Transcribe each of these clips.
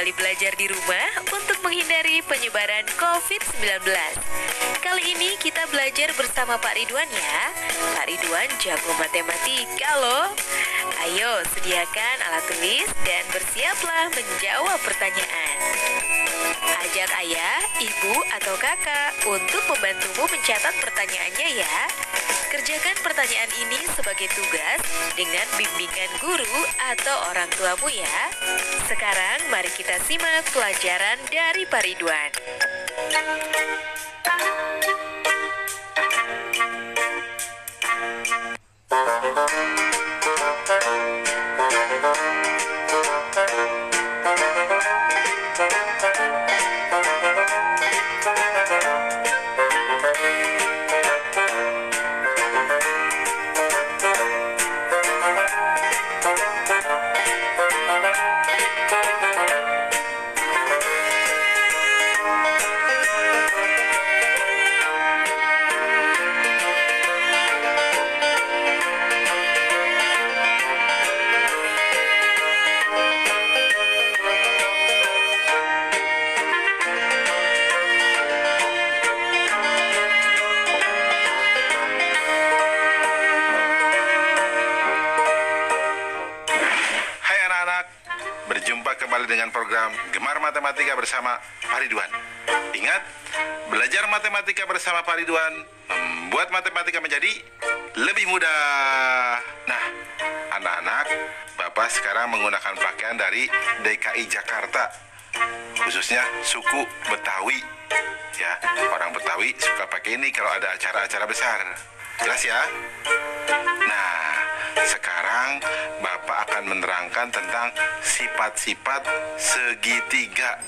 kembali belajar di rumah untuk menghindari penyebaran COVID-19. Kali ini kita belajar bersama Pak Ridwan ya. Pak Ridwan jago matematika loh. Ayo sediakan alat tulis dan bersiaplah menjawab pertanyaan. Ajak ayah, ibu, atau kakak untuk membantumu mencatat pertanyaannya ya. Kerjakan pertanyaan ini sebagai tugas dengan bimbingan guru atau orang tuamu ya. Sekarang mari kita simak pelajaran dari Pak Ridwan. Berjumpa kembali dengan program Gemar Matematika bersama Pak Ridwan. Ingat, belajar matematika bersama Pak Ridwan membuat matematika menjadi lebih mudah. Nah, anak-anak, Bapak sekarang menggunakan pakaian dari DKI Jakarta, khususnya suku Betawi. Ya, orang Betawi suka pakai ini kalau ada acara-acara besar. Jelas ya? Nah, sekarang Bapak akan menerangkan tentang sifat-sifat segitiga.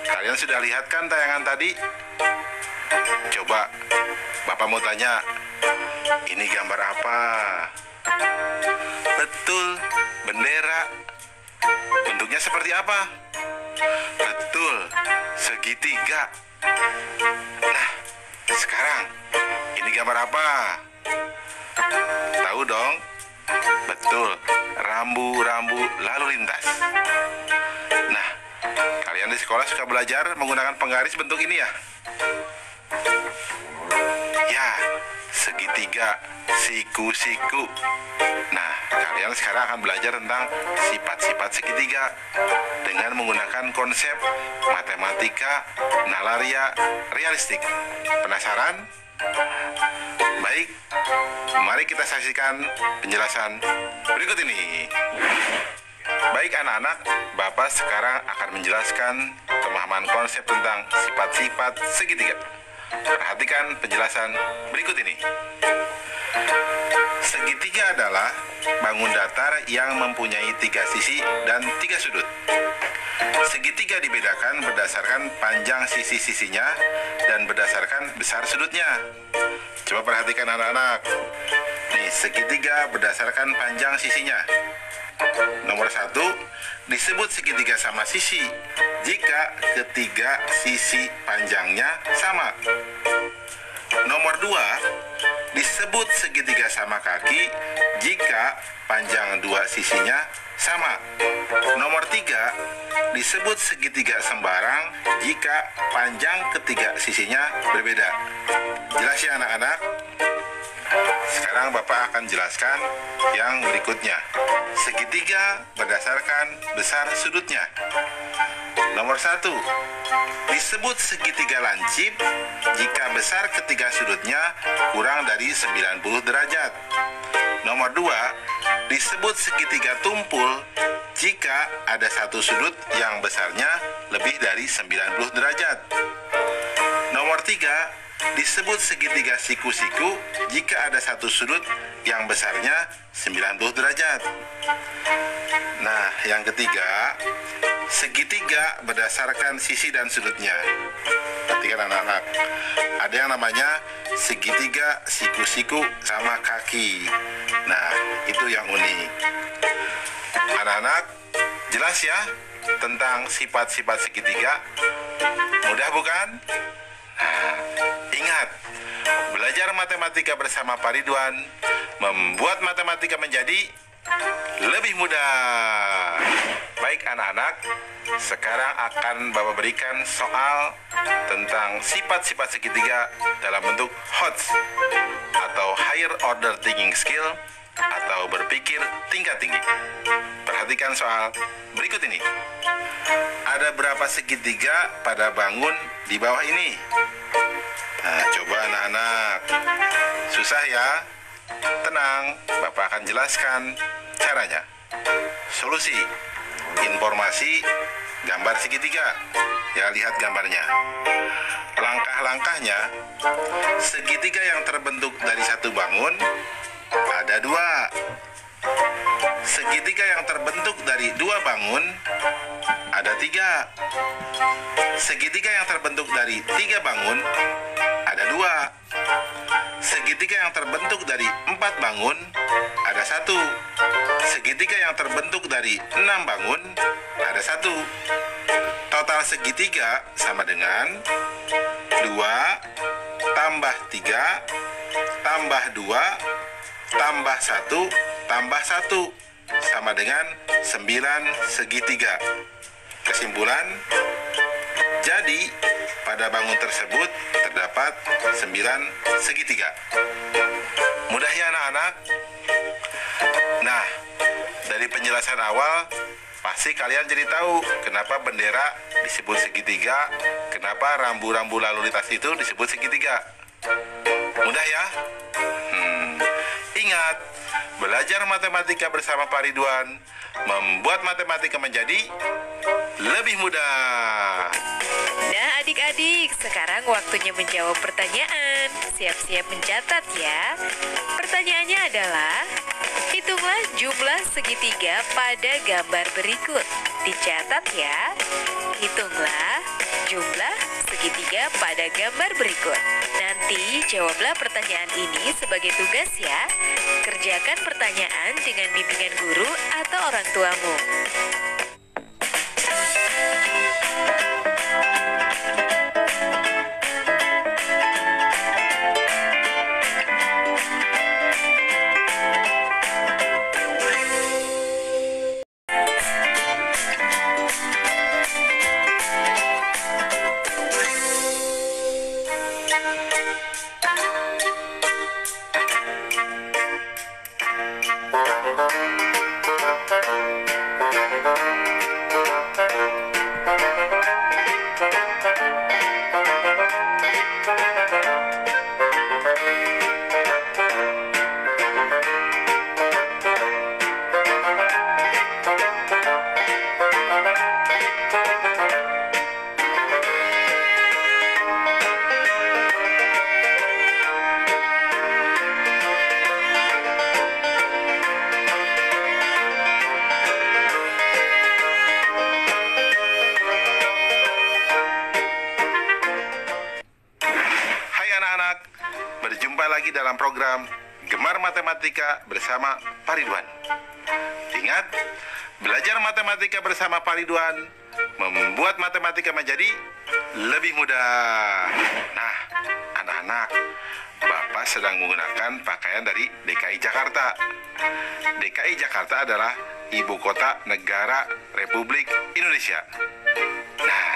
Kalian sudah lihat kan tayangan tadi? Coba Bapak mau tanya, ini gambar apa? Betul, bendera. Bentuknya seperti apa? Betul, segitiga. Nah, sekarang ini gambar apa? Tahu dong? Betul, rambu-rambu lalu lintas. Nah, kalian di sekolah suka belajar menggunakan penggaris bentuk ini ya? Ya, segitiga, siku-siku. Nah, kalian sekarang akan belajar tentang sifat-sifat segitiga dengan menggunakan konsep matematika nalaria realistik. Penasaran? Baik, mari kita saksikan penjelasan berikut ini. Baik anak-anak, Bapak sekarang akan menjelaskan pemahaman konsep tentang sifat-sifat segitiga. Perhatikan penjelasan berikut ini. Segitiga adalah bangun datar yang mempunyai 3 sisi dan 3 sudut. Segitiga dibedakan berdasarkan panjang sisi-sisinya dan berdasarkan besar sudutnya. Coba perhatikan anak-anak. Nih, segitiga berdasarkan panjang sisinya. Nomor 1, disebut segitiga sama sisi jika ketiga sisi panjangnya sama. Nomor 2, disebut segitiga sama kaki jika panjang 2 sisinya sama. Nomor 3, disebut segitiga sembarang jika panjang ketiga sisinya berbeda. Jelas ya anak-anak? Sekarang Bapak akan jelaskan yang berikutnya. Segitiga berdasarkan besar sudutnya. Nomor 1, disebut segitiga lancip jika besar ketiga sudutnya kurang dari 90 derajat. Nomor 2, disebut segitiga tumpul jika ada satu sudut yang besarnya lebih dari 90 derajat. Nomor 3, disebut segitiga siku-siku jika ada satu sudut yang besarnya 90 derajat. Nah, yang ketiga, segitiga berdasarkan sisi dan sudutnya. Perhatikan anak-anak, ada yang namanya segitiga siku-siku sama kaki. Nah, itu yang unik. Anak-anak, jelas ya tentang sifat-sifat segitiga? Mudah bukan? Nah, ingat, belajar matematika bersama Pak Ridwan membuat matematika menjadi lebih mudah. Baik anak-anak, sekarang akan Bapak berikan soal tentang sifat-sifat segitiga dalam bentuk HOTS atau Higher Order Thinking Skill atau berpikir tingkat tinggi. Perhatikan soal berikut ini. Ada berapa segitiga pada bangun di bawah ini? Nah, coba anak-anak. Susah ya? Tenang, Bapak akan jelaskan caranya. Solusi, informasi, gambar segitiga. Ya, lihat gambarnya. Langkah-langkahnya, segitiga yang terbentuk dari satu bangun ada dua. Segitiga yang terbentuk dari dua bangun ada tiga. Segitiga yang terbentuk dari tiga bangun ada dua. Segitiga yang terbentuk dari empat bangun ada satu. Segitiga yang terbentuk dari enam bangun ada satu. Total segitiga sama dengan 2 tambah 3 tambah 2 tambah 1 tambah 1 sama dengan 9 segitiga. Kesimpulan, jadi pada bangun tersebut terdapat 9 segitiga. Mudah ya anak-anak? Nah, dari penjelasan awal pasti kalian jadi tahu kenapa bendera disebut segitiga, kenapa rambu-rambu lalu lintas itu disebut segitiga. Mudah ya? Ingat, belajar matematika bersama Pak Ridwan membuat matematika menjadi lebih mudah. Nah adik-adik, sekarang waktunya menjawab pertanyaan. Siap-siap mencatat ya. Pertanyaannya adalah, hitunglah jumlah segitiga pada gambar berikut. Dicatat ya. Hitunglah jumlah segitiga pada gambar berikut. Nanti jawablah pertanyaan ini sebagai tugas ya. Kerjakan pertanyaan dengan bimbingan guru atau orang tuamu. Berjumpa lagi dalam program Gemar Matematika bersama Pak Ridwan. Ingat, belajar matematika bersama Pak Ridwan membuat matematika menjadi lebih mudah. Nah, anak-anak, Bapak sedang menggunakan pakaian dari DKI Jakarta. DKI Jakarta adalah ibu kota negara Republik Indonesia. Nah,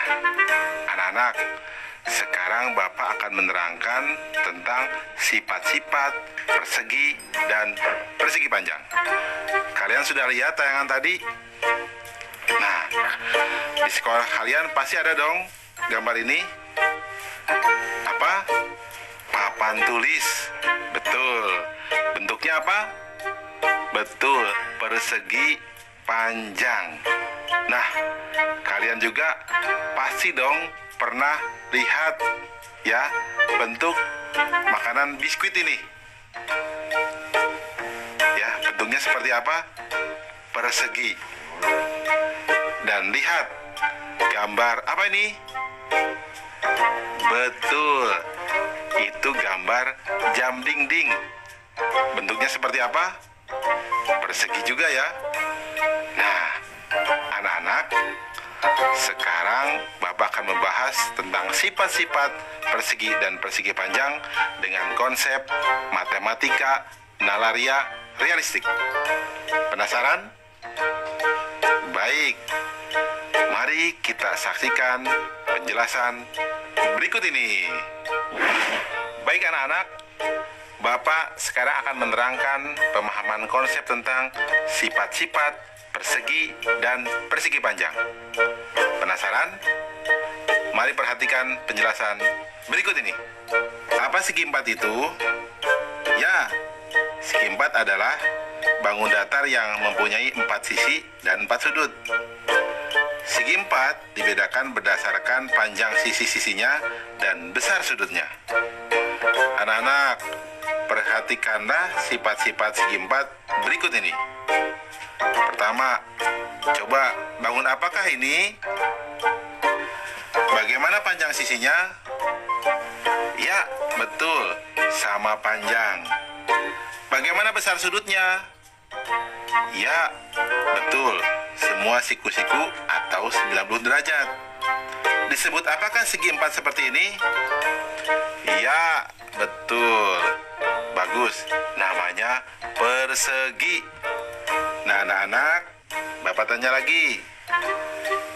anak-anak, sekarang Bapak akan menerangkan tentang sifat-sifat persegi dan persegi panjang. Kalian sudah lihat tayangan tadi? Nah, di sekolah kalian pasti ada dong gambar ini. Apa? Papan tulis. Betul. Bentuknya apa? Betul, persegi panjang. Nah, kalian juga pasti dong pernah lihat ya bentuk makanan biskuit ini. Ya, bentuknya seperti apa? Persegi. Dan lihat gambar apa ini? Betul, itu gambar jam dinding. Bentuknya seperti apa? Persegi juga ya. Nah, anak-anak, sekarang Bapak akan membahas tentang sifat-sifat persegi dan persegi panjang dengan konsep matematika nalaria realistik. Penasaran? Baik, mari kita saksikan penjelasan berikut ini. Baik anak-anak, Bapak sekarang akan menerangkan pemahaman konsep tentang sifat-sifat persegi dan persegi panjang. Penasaran? Mari perhatikan penjelasan berikut ini. Apa segi empat itu? Ya, segi empat adalah bangun datar yang mempunyai 4 sisi dan 4 sudut. Segi empat dibedakan berdasarkan panjang sisi-sisinya dan besar sudutnya. Anak-anak, perhatikanlah sifat-sifat segi empat berikut ini. Pertama, coba bangun apakah ini? Bagaimana panjang sisinya? Ya, betul, sama panjang. Bagaimana besar sudutnya? Ya, betul, semua siku-siku atau 90 derajat. Disebut apakah segi empat seperti ini? Ya, betul. Bagus, namanya persegi. Nah, anak-anak, Bapak tanya lagi.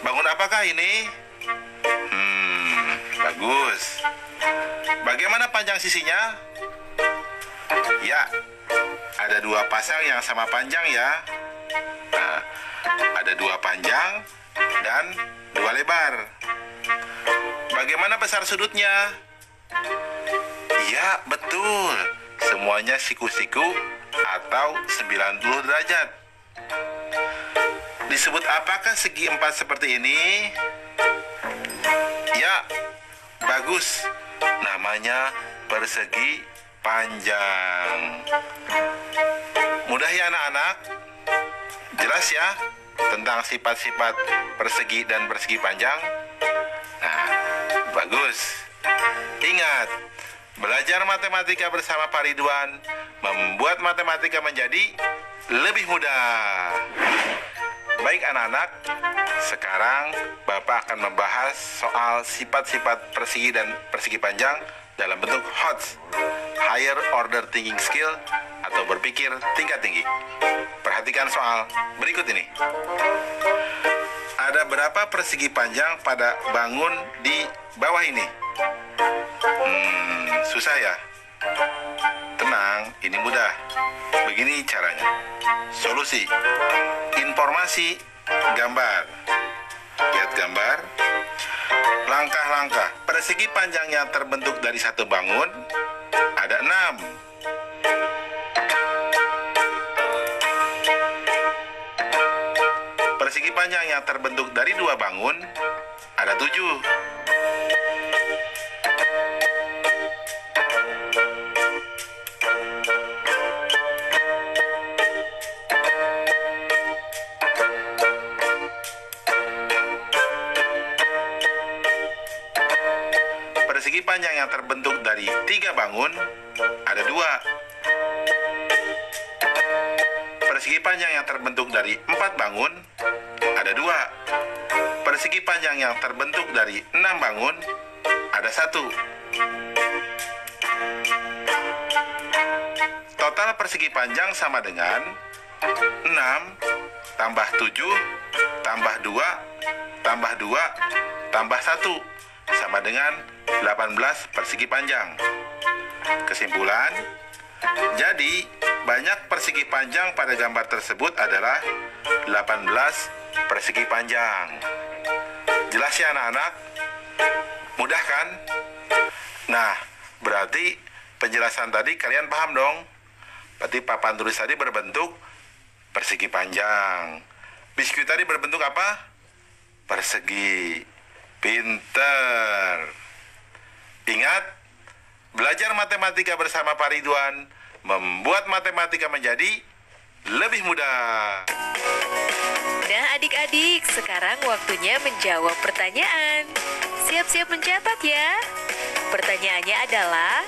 Bangun apakah ini? Bagus. Bagaimana panjang sisinya? Ya, ada 2 pasang yang sama panjang ya. Nah, ada 2 panjang dan 2 lebar. Bagaimana besar sudutnya? Ya, betul. Semuanya siku-siku atau 90 derajat. Disebut apakah segi empat seperti ini? Ya, bagus. Namanya persegi panjang. Mudah ya anak-anak? Jelas ya tentang sifat-sifat persegi dan persegi panjang? Nah, bagus. Ingat, belajar matematika bersama Pak Ridwan membuat matematika menjadi lebih mudah. Baik anak-anak, sekarang Bapak akan membahas soal sifat-sifat persegi dan persegi panjang dalam bentuk HOTS, Higher Order Thinking Skill, atau berpikir tingkat tinggi. Perhatikan soal berikut ini. Ada berapa persegi panjang pada bangun di bawah ini? Susah ya? Tenang, ini mudah. Begini caranya. Solusi. Informasi, gambar. Lihat gambar. Langkah-langkah. Persegi panjang yang terbentuk dari satu bangun ada 6. Persegi panjang yang terbentuk dari 2 bangun ada 7. Persegi panjang yang terbentuk dari 3 bangun ada 2. Persegi panjang yang terbentuk dari 4 bangun ada 2. Persegi panjang yang terbentuk dari 6 bangun ada 1. Total persegi panjang sama dengan 6 tambah 7 tambah 2 tambah 2 tambah 1 sama dengan 18 persegi panjang. Kesimpulan, jadi banyak persegi panjang pada gambar tersebut adalah 18 persegi panjang. Jelas ya anak-anak? Mudah kan? Nah, berarti penjelasan tadi kalian paham dong? Berarti papan tulis tadi berbentuk persegi panjang. Biskuit tadi berbentuk apa? Persegi. Pinter. Ingat, belajar matematika bersama Pak Ridwan membuat matematika menjadi lebih mudah. Nah adik-adik, sekarang waktunya menjawab pertanyaan. Siap-siap mencatat ya. Pertanyaannya adalah,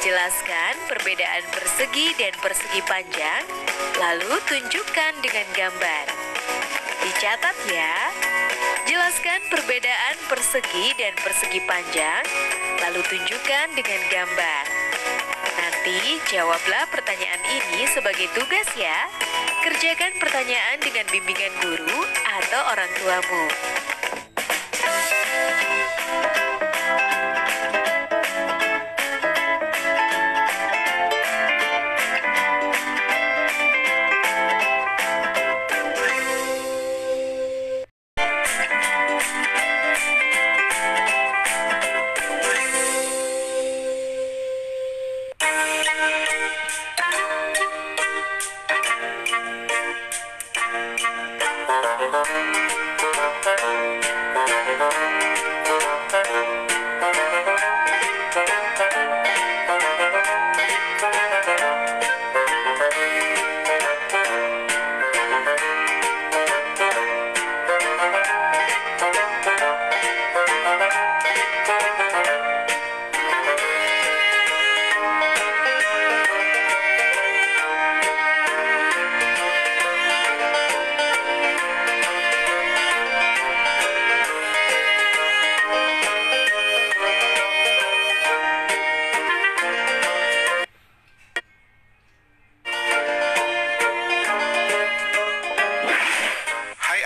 jelaskan perbedaan persegi dan persegi panjang, lalu tunjukkan dengan gambar. Dicatat ya. Jelaskan perbedaan persegi dan persegi panjang, lalu tunjukkan dengan gambar. Nanti Nanti jawablah pertanyaan ini sebagai tugas ya. Kerjakan pertanyaan dengan bimbingan guru atau orang tuamu.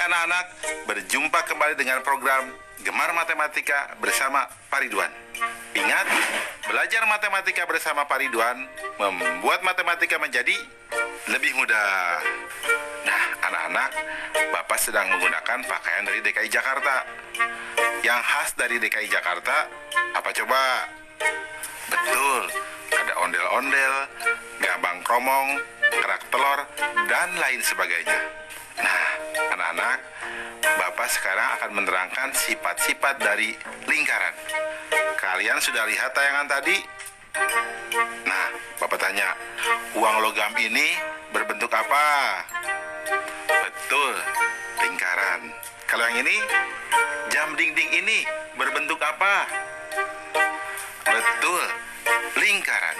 Anak-anak, berjumpa kembali dengan program Gemar Matematika bersama Pak Ridwan. Ingat, belajar matematika bersama Pak Ridwan membuat matematika menjadi lebih mudah. Nah, anak-anak, Bapak sedang menggunakan pakaian dari DKI Jakarta. Yang khas dari DKI Jakarta, apa coba? Betul, ada ondel-ondel, gambang kromong, kerak telur, dan lain sebagainya. Nah, anak-anak, Bapak sekarang akan menerangkan sifat-sifat dari lingkaran. Kalian sudah lihat tayangan tadi? Nah, Bapak tanya, uang logam ini berbentuk apa? Betul, lingkaran. Kalau yang ini, jam dinding ini berbentuk apa? Betul, lingkaran.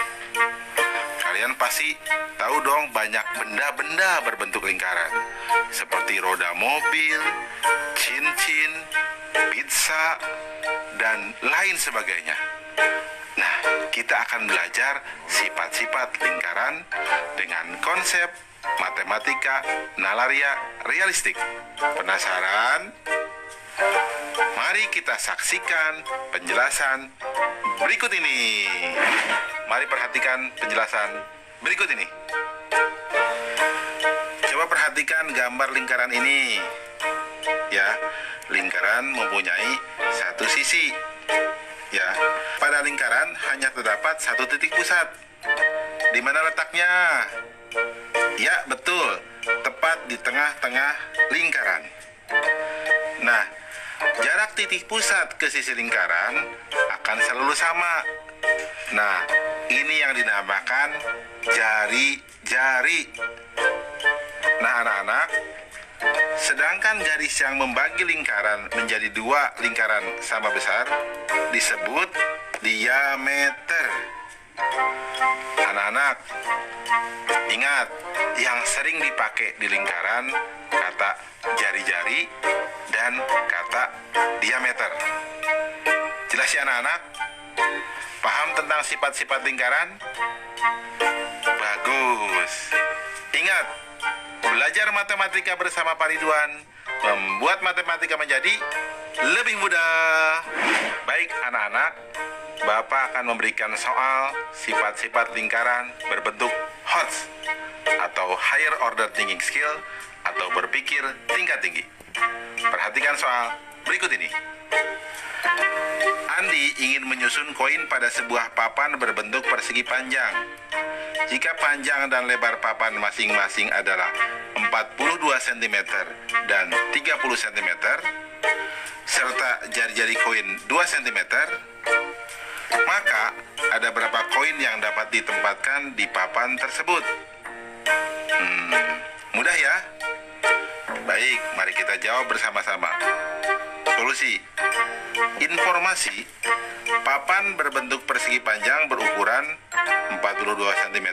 Kalian pasti tahu dong banyak benda-benda berbentuk lingkaran, seperti roda mobil, cincin, pizza, dan lain sebagainya. Nah, kita akan belajar sifat-sifat lingkaran dengan konsep matematika nalaria realistik. Penasaran? Mari kita saksikan penjelasan berikut ini. Mari perhatikan penjelasan berikut ini. Coba perhatikan gambar lingkaran ini. Ya, lingkaran mempunyai satu sisi. Ya, pada lingkaran hanya terdapat satu titik pusat. Di mana letaknya? Ya, betul, tepat di tengah-tengah lingkaran. Nah, jarak titik pusat ke sisi lingkaran akan selalu sama. Nah, ini yang dinamakan jari-jari. Nah, anak-anak, sedangkan garis yang membagi lingkaran menjadi dua lingkaran sama besar disebut diameter. Anak-anak, ingat, yang sering dipakai di lingkaran kata jari-jari dan kata diameter. Jelas ya anak-anak? Paham tentang sifat-sifat lingkaran? Bagus. Ingat, belajar matematika bersama Pak Ridwan membuat matematika menjadi lebih mudah. Baik anak-anak, Bapak akan memberikan soal sifat-sifat lingkaran berbentuk HOTS atau Higher Order Thinking Skill atau berpikir tingkat tinggi. Perhatikan soal berikut ini. Andi ingin menyusun koin pada sebuah papan berbentuk persegi panjang. Jika panjang dan lebar papan masing-masing adalah 42 cm dan 30 cm, serta jari-jari koin 2 cm, maka ada berapa koin yang dapat ditempatkan di papan tersebut? Mudah ya? Baik, mari kita jawab bersama-sama. Solusi. Informasi, papan berbentuk persegi panjang berukuran 42 cm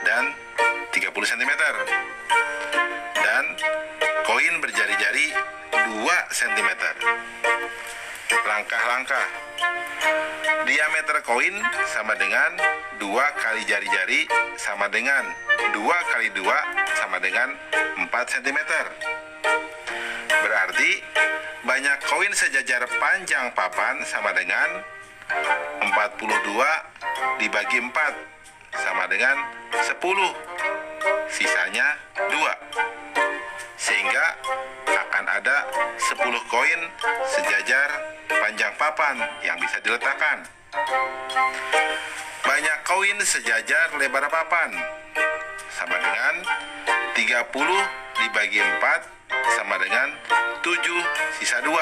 dan 30 cm. Dan koin berjari-jari 2 cm. langkah-langkah. Diameter koin sama dengan 2 kali jari-jari sama dengan 2 kali 2 sama dengan 4 cm. Berarti banyak koin sejajar panjang papan sama dengan 42 dibagi 4 sama dengan 10. Sisanya 2. Sehingga akan ada 10 koin sejajar panjang papan yang bisa diletakkan. Banyak koin sejajar lebar papan sama dengan 30 dibagi 4 sama dengan 7 sisa 2.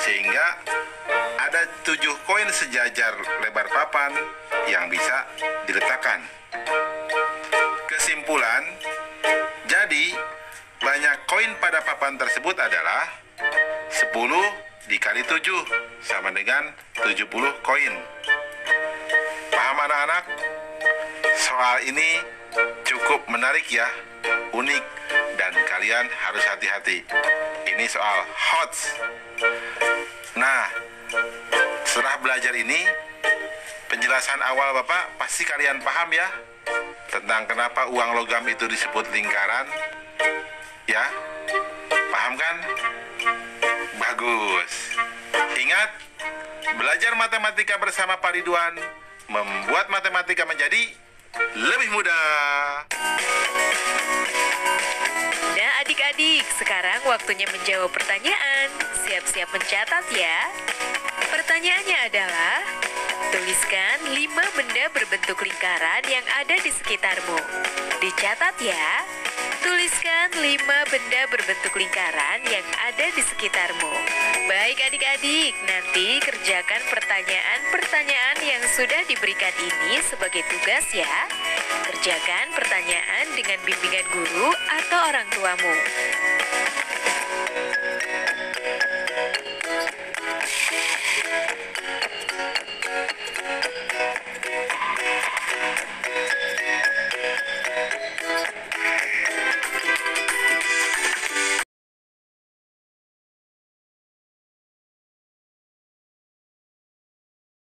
Sehingga ada 7 koin sejajar lebar papan yang bisa diletakkan. Kesimpulan, jadi banyak koin pada papan tersebut adalah 10 dikali 7 sama dengan 70 koin. Paham anak-anak? Soal ini cukup menarik ya, unik, dan kalian harus hati-hati. Ini soal HOTS. Nah, setelah belajar ini, penjelasan awal Bapak pasti kalian paham ya, tentang kenapa uang logam itu disebut lingkaran. Ya, paham kan? Bagus. Ingat, belajar matematika bersama Pak Ridwan membuat matematika menjadi lebih mudah. Nah adik-adik, sekarang waktunya menjawab pertanyaan. Siap-siap mencatat ya. Pertanyaannya adalah, tuliskan 5 benda berbentuk lingkaran yang ada di sekitarmu. Dicatat ya. Tuliskan 5 benda berbentuk lingkaran yang ada di sekitarmu. Baik adik-adik, nanti kerjakan pertanyaan-pertanyaan yang sudah diberikan ini sebagai tugas ya. Kerjakan pertanyaan dengan bimbingan guru atau orang tuamu.